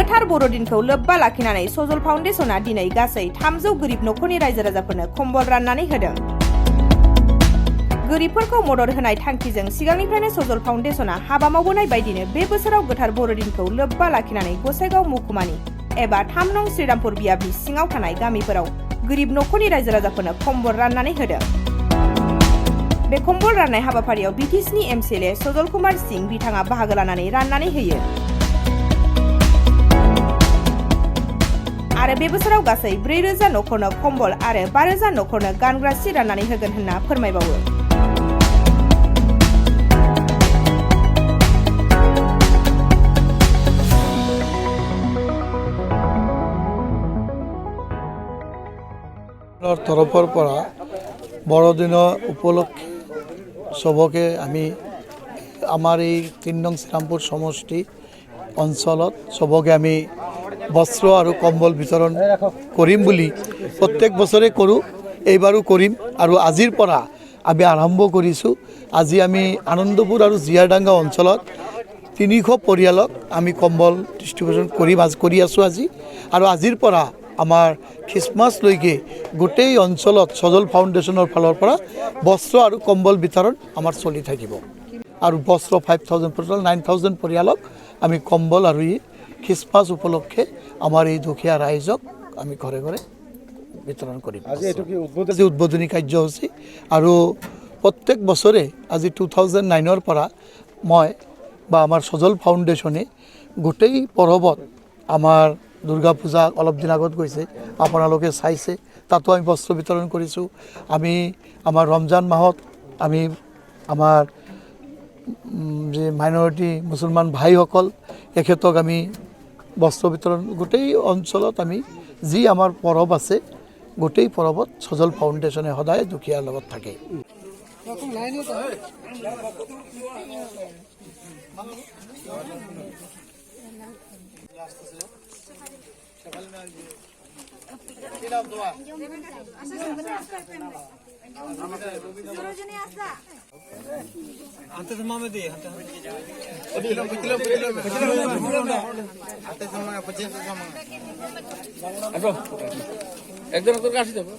गोथार बर'दिनखौ लोब्बा लाखिनानै सजल फाउन्डेसना दिनै गासै 300 गोरिब नखरनि रायजो राजाफोरनो कम्बल राननानै होदों। गोरिबफोरखौ मदद होनाय थांखिजों सिगांनिफ्रायनो सजल फाउन्डेसना हाबा मावबोनाय बायदिनो बे बोसोराव गोथार बर'दिनखौ लोब्बा लाखिनानै गसाइगाव महकुमानि एबा 3 नं श्रीरामपुर बियाबनि सिङाव थानाय गामिफोराव गोरिब नखरनि रायजो राजाफोरनो कम्बल राननानै होदों। बे कम्बल राननाय हाबाफारियाव बिटिसिनि एमसिएलए सजल कुमार सिंह बिथाङा बाहागो लानानै राननानै होयो। आरो बे बोसोराव गासै 4000 नखरनो कम्बल आरो 5000 नखरनो गानग्रा सि राननानै होगोन होनना फोरमायबावो। তৰফৰ পৰা বৰদিনৰ উপলক্ষে সবকে আমি আমাৰ এই 3 নং শ্ৰীৰামপুৰ সমষ্টি অঞ্চলত সবকে আমি বস্ত্ৰ আৰু কম্বল বিতৰণ কৰিম বুলি প্ৰত্যেক বছৰে কৰোঁ, এইবাৰো কৰিম। আৰু আজিৰ পৰা আমি আৰম্ভ কৰিছোঁ। আজি আমি আনন্দপুৰ আৰু জিয়াৰডাঙ্গা অঞ্চলত 300 পৰিয়ালক আমি কম্বল ডিষ্ট্ৰিবিউশ্যন কৰি আছোঁ আজি। আৰু আজিৰ পৰা আমাৰ খ্ৰীষ্টমাছলৈকে গোটেই অঞ্চলত সজল ফাউণ্ডেশ্যনৰ ফালৰ পৰা বস্ত্ৰ আৰু কম্বল বিতৰণ আমাৰ চলি থাকিব। আৰু বস্ত্ৰ 5000 পৰিয়াল 9000 পৰিয়ালক আমি কম্বল আৰু খ্ৰীষ্টমাছ উপলক্ষে আমাৰ এই দুখীয়া ৰাইজক আমি ঘৰে ঘৰে বিতৰণ কৰিম। আজি উদ্বোধনী কাৰ্যসূচী আৰু প্ৰত্যেক বছৰে আজি 2009ৰ পৰা মই বা আমাৰ সজল ফাউণ্ডেশ্যনে গোটেই পৰৱত আমাৰ দুৰ্গা পূজা অলপ দিন আগত গৈছে, আপোনালোকে চাইছে, তাতো আমি বস্ত্ৰ বিতৰণ কৰিছোঁ। আমি আমাৰ ৰমজান মাহত আমি আমাৰ যে মাইনৰিটি মুছলমান ভাইসকল এখেতক আমি বস্ত্ৰ বিতৰণ গোটেই অঞ্চলত আমি যি আমাৰ পৰৱ আছে গোটেই পৰৱত সজল ফাউণ্ডেশ্যনে সদায় দুখীয়াৰ লগত থাকে। একজন তোৰ কাছে যাবো